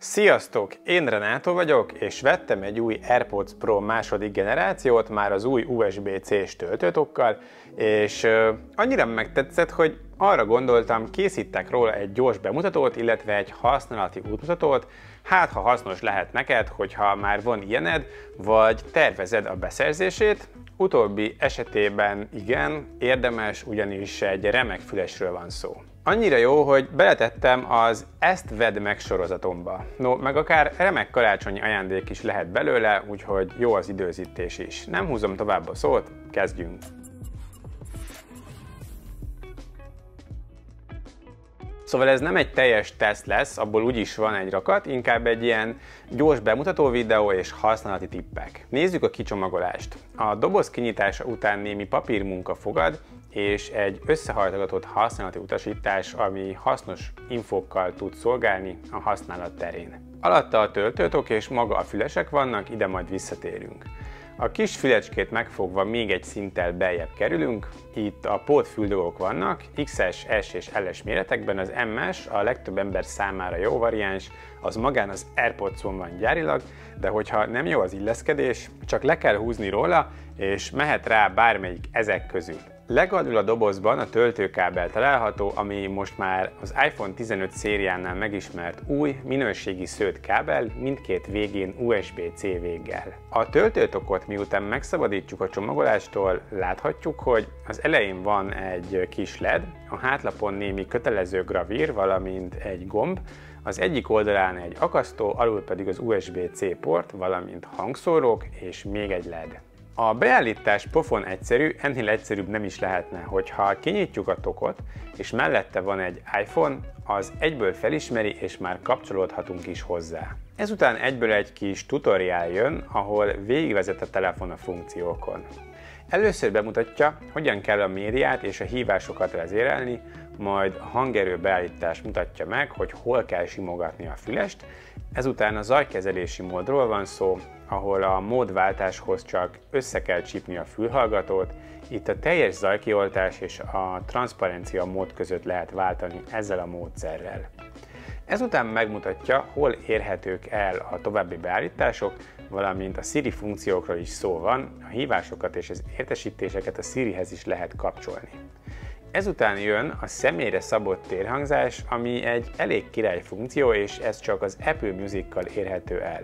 Sziasztok! Én Renato vagyok, és vettem egy új AirPods Pro második generációt, már az új USB-C-s töltőtokkal, és annyira megtetszett, hogy arra gondoltam, készítek róla egy gyors bemutatót, illetve egy használati útmutatót, hát ha hasznos lehet neked, hogyha már van ilyened, vagy tervezed a beszerzését. Utóbbi esetében igen, érdemes, ugyanis egy remek fülesről van szó. Annyira jó, hogy beletettem az Ezt vedd meg sorozatomba. No, meg akár remek karácsonyi ajándék is lehet belőle, úgyhogy jó az időzítés is. Nem húzom tovább a szót, kezdjünk! Szóval ez nem egy teljes teszt lesz, abból úgyis van egy rakat, inkább egy ilyen gyors bemutató videó és használati tippek. Nézzük a kicsomagolást. A doboz kinyitása után némi papírmunka fogad, és egy összehajtogatott használati utasítás, ami hasznos infókkal tud szolgálni a használat terén. Alatta a töltőtok és maga a fülesek vannak, ide majd visszatérünk. A kis fülecskét megfogva még egy szinttel beljebb kerülünk, itt a pótfüldogok vannak, XS, S és L-es méretekben, az MS a legtöbb ember számára jó variáns, az magán az AirPods-on van gyárilag, de hogyha nem jó az illeszkedés, csak le kell húzni róla, és mehet rá bármelyik ezek közül. Legalul a dobozban a töltőkábel található, ami most már az iPhone 15 szériánál megismert új, minőségi szőtt kábel, mindkét végén USB-C véggel. A töltőtokot miután megszabadítjuk a csomagolástól, láthatjuk, hogy az elején van egy kis LED, a hátlapon némi kötelező gravír, valamint egy gomb, az egyik oldalán egy akasztó, alul pedig az USB-C port, valamint hangszórók és még egy LED. A beállítás pofon egyszerű, ennél egyszerűbb nem is lehetne, hogyha kinyitjuk a tokot, és mellette van egy iPhone, az egyből felismeri, és már kapcsolódhatunk is hozzá. Ezután egyből egy kis tutoriál jön, ahol végigvezet a telefon a funkciókon. Először bemutatja, hogyan kell a médiát és a hívásokat vezérelni, majd a hangerő beállítás mutatja meg, hogy hol kell simogatni a fülest, ezután a zajkezelési módról van szó, ahol a módváltáshoz csak össze kell csípni a fülhallgatót, itt a teljes zajkioltás és a transzparencia mód között lehet váltani ezzel a módszerrel. Ezután megmutatja, hol érhetők el a további beállítások, valamint a Siri funkciókról is szó van, a hívásokat és az értesítéseket a Sirihez is lehet kapcsolni. Ezután jön a személyre szabott térhangzás, ami egy elég király funkció, és ez csak az Apple Music-kal érhető el.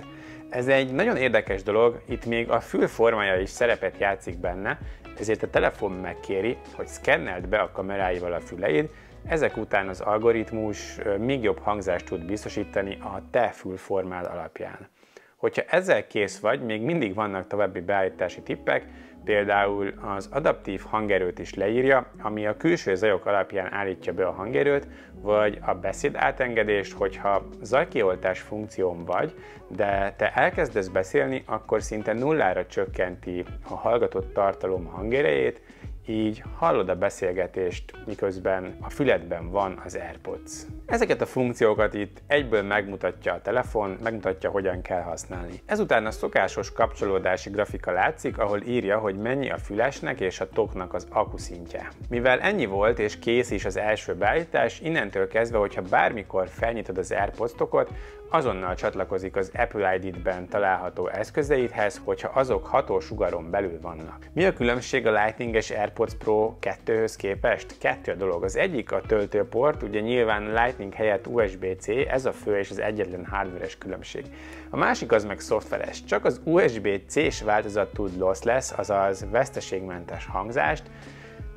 Ez egy nagyon érdekes dolog, itt még a fül formája is szerepet játszik benne, ezért a telefon megkéri, hogy szkenneld be a kameráival a füleid, ezek után az algoritmus még jobb hangzást tud biztosítani a te fülformád alapján. Hogyha ezzel kész vagy, még mindig vannak további beállítási tippek, például az adaptív hangerőt is leírja, ami a külső zajok alapján állítja be a hangerőt, vagy a beszéd átengedést, hogyha zajkioltás funkción vagy, de te elkezdesz beszélni, akkor szinte nullára csökkenti a hallgatott tartalom hangerejét, így hallod a beszélgetést, miközben a füledben van az AirPods. Ezeket a funkciókat itt egyből megmutatja a telefon, megmutatja, hogyan kell használni. Ezután a szokásos kapcsolódási grafika látszik, ahol írja, hogy mennyi a fülesnek és a toknak az akkuszintje. Mivel ennyi volt és kész is az első beállítás, innentől kezdve, hogyha bármikor felnyitod az AirPods tokot, azonnal csatlakozik az Apple ID-ben található eszközeidhez, hogyha azok hatósugaron belül vannak. Mi a különbség a Lightning-es AirPods Pro 2-höz képest? Kettő a dolog. Az egyik a töltőport, ugye nyilván Lightning helyett USB-C, ez a fő és az egyetlen hardveres különbség. A másik az meg szoftveres. Csak az USB-C-s változat tud lossless, azaz veszteségmentes hangzást,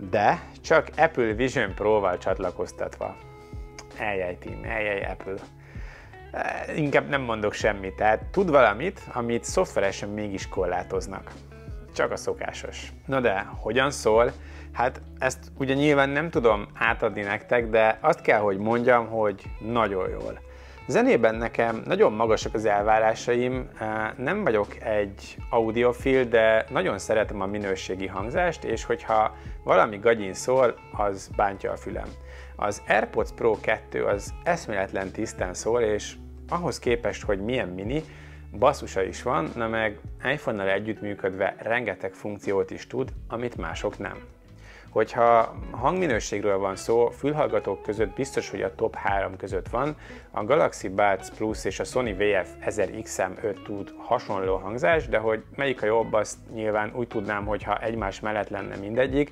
de csak Apple Vision Pro-val csatlakoztatva. Eljej Tim, eljej Apple. Inkább nem mondok semmit, tehát tud valamit, amit szoftveresen mégis korlátoznak. Csak a szokásos. Na de, hogyan szól? Hát ezt ugye nyilván nem tudom átadni nektek, de azt kell, hogy mondjam, hogy nagyon jól. Zenében nekem nagyon magasak az elvárásaim, nem vagyok egy audiofil, de nagyon szeretem a minőségi hangzást, és hogyha valami gagyin szól, az bántja a fülem. Az AirPods Pro 2 az eszméletlen tisztán szól, és ahhoz képest, hogy milyen mini, basszusa is van, na meg iPhone-nal együttműködve rengeteg funkciót is tud, amit mások nem. Hogyha hangminőségről van szó, fülhallgatók között biztos, hogy a top 3 között van. A Galaxy Buds Plus és a Sony VF1000XM5 tud hasonló hangzást, de hogy melyik a jobb, azt nyilván úgy tudnám, hogyha egymás mellett lenne mindegyik.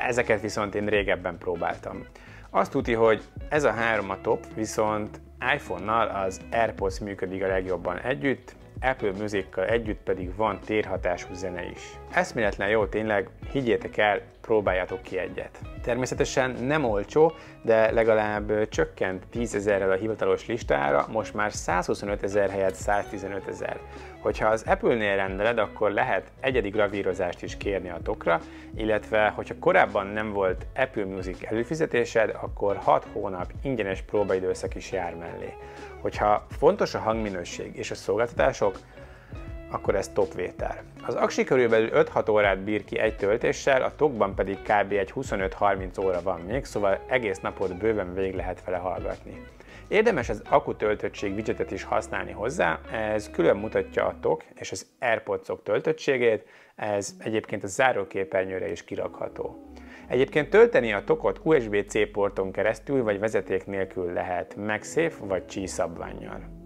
Ezeket viszont én régebben próbáltam. Azt tudni, hogy ez a 3 a top, viszont iPhone-nal az AirPods működik a legjobban együtt, Apple Music-kal együtt pedig van térhatású zene is. Eszméletlen jó tényleg, higgyétek el, próbáljátok ki egyet. Természetesen nem olcsó, de legalább csökkent 10 000-rel a hivatalos listára, most már 125 000 helyett 115 000. Hogyha az Apple-nél rendeled, akkor lehet egyedi gravírozást is kérni a tokra, illetve hogyha korábban nem volt Apple Music előfizetésed, akkor 6 hónap ingyenes próbaidőszak is jár mellé. Hogyha fontos a hangminőség és a szolgáltatások, akkor ez top vétel. Az aksi körülbelül 5-6 órát bír ki egy töltéssel, a tokban pedig kb. Egy 25-30 óra van még, szóval egész napot bőven végig lehet vele hallgatni. Érdemes az akkutöltöttség widgetet is használni hozzá, ez külön mutatja a tok és az AirPods-ok töltöttségét, ez egyébként a záróképernyőre is kirakható. Egyébként tölteni a tokot USB-C porton keresztül vagy vezeték nélkül lehet MagSafe vagy Qi szabvánnyal.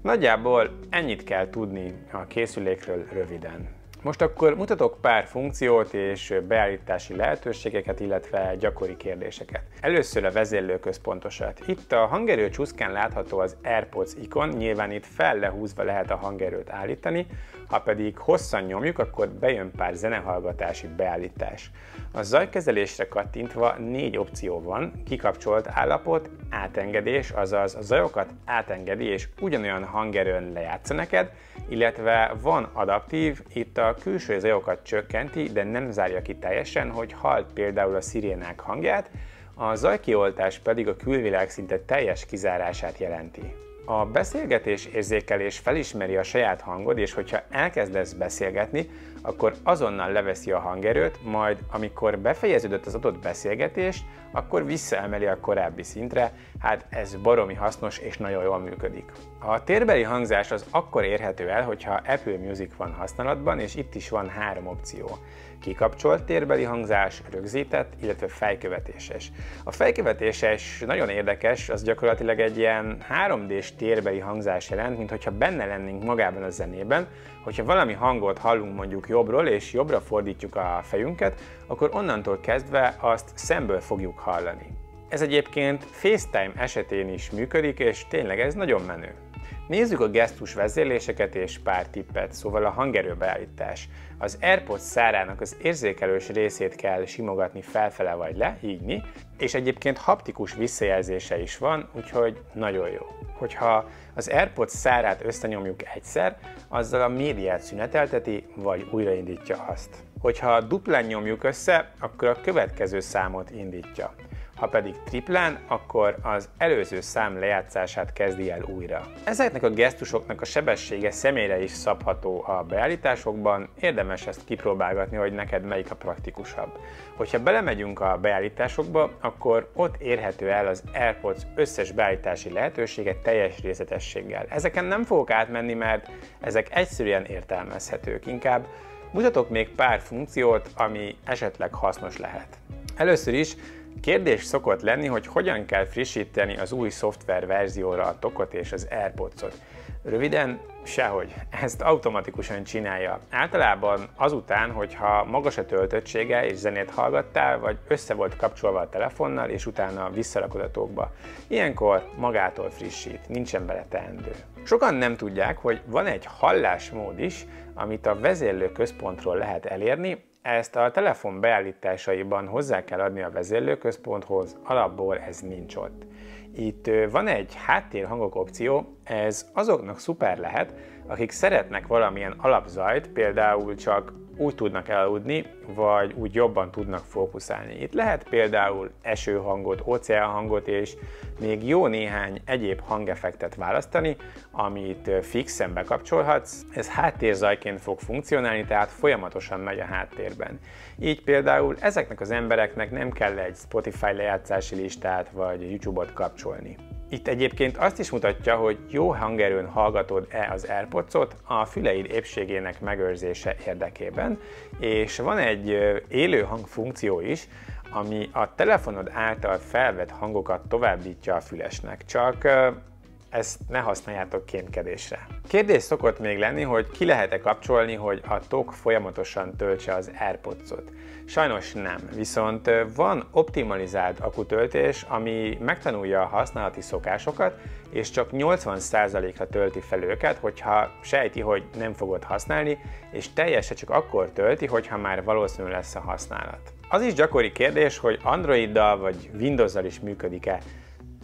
Nagyjából ennyit kell tudni a készülékről röviden. Most akkor mutatok pár funkciót és beállítási lehetőségeket, illetve gyakori kérdéseket. Először a vezérlőközpontosat. Itt a hangerő csúszkán látható az AirPods ikon, nyilván itt fel-lehúzva lehet a hangerőt állítani, ha pedig hosszan nyomjuk, akkor bejön pár zenehallgatási beállítás. A zajkezelésre kattintva 4 opció van, kikapcsolt állapot, átengedés, azaz a zajokat átengedi és ugyanolyan hangerőn lejátsza neked, illetve van adaptív, itt a külső zajokat csökkenti, de nem zárja ki teljesen, hogy halld például a szirénák hangját, a zajkioltás pedig a külvilág szinte teljes kizárását jelenti. A beszélgetés érzékelés felismeri a saját hangod, és hogyha elkezdesz beszélgetni, akkor azonnal leveszi a hangerőt, majd amikor befejeződött az adott beszélgetés, akkor visszaemeli a korábbi szintre, hát ez baromi hasznos és nagyon jól működik. A térbeli hangzás az akkor érhető el, hogyha Apple Music van használatban, és itt is van 3 opció. Kikapcsolt térbeli hangzás, rögzített, illetve fejkövetéses. A fejkövetéses nagyon érdekes, az gyakorlatilag egy ilyen 3D-s térbeli hangzás jelent, mint hogyha benne lennénk magában a zenében, hogyha valami hangot hallunk mondjuk jobbról és jobbra fordítjuk a fejünket, akkor onnantól kezdve azt szemből fogjuk hallani. Ez egyébként FaceTime esetén is működik, és tényleg ez nagyon menő. Nézzük a gesztus vezérléseket és pár tippet, szóval a hangerőbeállítás. Az AirPods szárának az érzékelős részét kell simogatni felfele vagy le, így, és egyébként haptikus visszajelzése is van, úgyhogy nagyon jó. Hogyha az AirPods szárát összenyomjuk egyszer, azzal a médiát szünetelteti, vagy újraindítja azt. Hogyha duplán nyomjuk össze, akkor a következő számot indítja. Ha pedig triplán, akkor az előző szám lejátszását kezdi el újra. Ezeknek a gesztusoknak a sebessége személyre is szabható a beállításokban, érdemes ezt kipróbálgatni, hogy neked melyik a praktikusabb. Hogyha belemegyünk a beállításokba, akkor ott érhető el az AirPods összes beállítási lehetősége teljes részletességgel. Ezeken nem fogok átmenni, mert ezek egyszerűen értelmezhetők, inkább mutatok még pár funkciót, ami esetleg hasznos lehet. Először is kérdés szokott lenni, hogy hogyan kell frissíteni az új szoftver verzióra a tokot és az AirPods-ot. Röviden, sehogy. Ezt automatikusan csinálja. Általában azután, hogyha magas a töltöttsége és zenét hallgattál, vagy össze volt kapcsolva a telefonnal, és utána visszarakod a tokba. Ilyenkor magától frissít, nincsen vele teendő. Sokan nem tudják, hogy van egy hallásmód is, amit a vezérlőközpontról lehet elérni. Ezt a telefon beállításaiban hozzá kell adni a vezérlőközponthoz, alapból ez nincs ott. Itt van egy háttérhangok opció, ez azoknak szuper lehet, akik szeretnek valamilyen alapzajt, például csak úgy tudnak elaludni, vagy úgy jobban tudnak fókuszálni. Itt lehet például esőhangot, óceánhangot és még jó néhány egyéb hangeffektet választani, amit fixen bekapcsolhatsz. Ez háttérzajként fog funkcionálni, tehát folyamatosan megy a háttérben. Így például ezeknek az embereknek nem kell egy Spotify lejátszási listát vagy YouTube-ot kapcsolni. Itt egyébként azt is mutatja, hogy jó hangerőn hallgatod-e az AirPods-ot a füleid épségének megőrzése érdekében, és van egy élő hangfunkció is, ami a telefonod által felvett hangokat továbbítja a fülesnek, csak ezt ne használjátok kémkedésre. Kérdés szokott még lenni, hogy ki lehet-e kapcsolni, hogy a tok folyamatosan töltse az AirPods-ot. Sajnos nem, viszont van optimalizált akkutöltés, ami megtanulja a használati szokásokat, és csak 80%-ra tölti fel őket, hogyha sejti, hogy nem fogod használni, és teljesen csak akkor tölti, hogyha már valószínű lesz a használat. Az is gyakori kérdés, hogy Androiddal vagy Windows-zal is működik-e.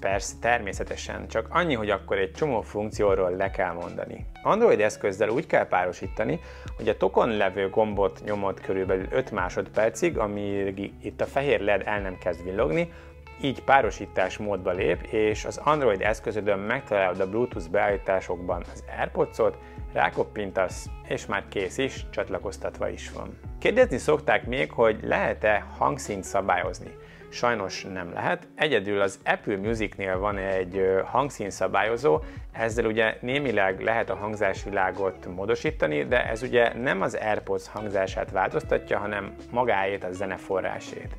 Persze, természetesen, csak annyi, hogy akkor egy csomó funkcióról le kell mondani. Android eszközzel úgy kell párosítani, hogy a tokon levő gombot nyomod körülbelül 5 másodpercig, amíg itt a fehér LED el nem kezd villogni, így párosítás módba lép, és az Android eszközödön megtalálod a Bluetooth beállításokban az AirPods-ot, rákoppintasz, és már kész is, csatlakoztatva is van. Kérdezni szokták még, hogy lehet-e hangszínt szabályozni. Sajnos nem lehet. Egyedül az Apple Musicnél van egy hangszínszabályozó, ezzel ugye némileg lehet a hangzásvilágot módosítani, de ez ugye nem az AirPods hangzását változtatja, hanem magáét, a zeneforrásét.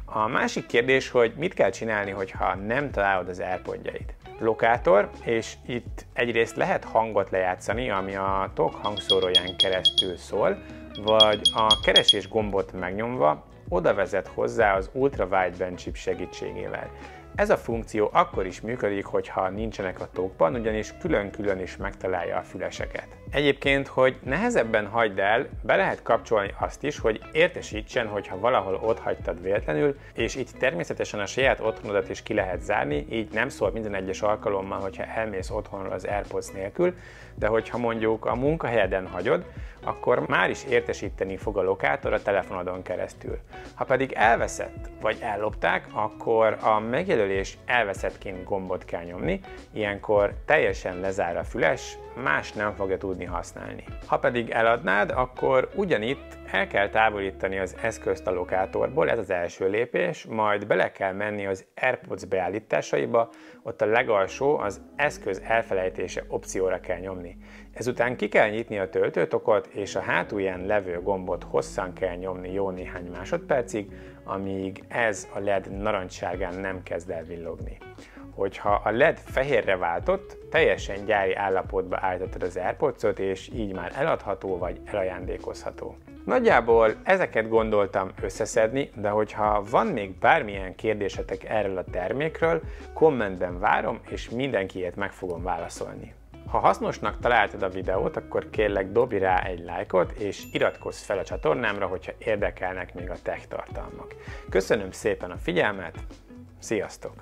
A másik kérdés, hogy mit kell csinálni, hogyha nem találod az AirPodjait. Lokátor, és itt egyrészt lehet hangot lejátszani, ami a tok hangszóróján keresztül szól, vagy a keresés gombot megnyomva oda vezet hozzá az Ultra Wideband chip segítségével. Ez a funkció akkor is működik, hogyha nincsenek a tokban, ugyanis külön-külön is megtalálja a füleseket. Egyébként, hogy nehezebben hagyd el, be lehet kapcsolni azt is, hogy értesítsen, hogyha valahol otthagytad véletlenül, és itt természetesen a saját otthonodat is ki lehet zárni, így nem szól minden egyes alkalommal, hogyha elmész otthonról az AirPods nélkül, de hogyha mondjuk a munkahelyeden hagyod, akkor már is értesíteni fog a lokátor a telefonodon keresztül. Ha pedig elveszett vagy ellopták, akkor a megjelölés elveszettként gombot kell nyomni, ilyenkor teljesen lezár a füles, más nem fogja tudni használni. Ha pedig eladnád, akkor ugyanitt el kell távolítani az eszközt a lokátorból, ez az első lépés, majd bele kell menni az AirPods beállításaiba, ott a legalsó, az eszköz elfelejtése opcióra kell nyomni. Ezután ki kell nyitni a töltőtokot, és a hátulján levő gombot hosszan kell nyomni jó néhány másodpercig, amíg ez a LED narancssárgán nem kezd el villogni. Hogyha a LED fehérre váltott, teljesen gyári állapotba állítottad az AirPods-ot, és így már eladható vagy elajándékozható. Nagyjából ezeket gondoltam összeszedni, de hogyha van még bármilyen kérdésetek erről a termékről, kommentben várom, és mindenkiét meg fogom válaszolni. Ha hasznosnak találtad a videót, akkor kérlek dobj rá egy lájkot, és iratkozz fel a csatornámra, hogyha érdekelnek még a tech tartalmak. Köszönöm szépen a figyelmet, sziasztok!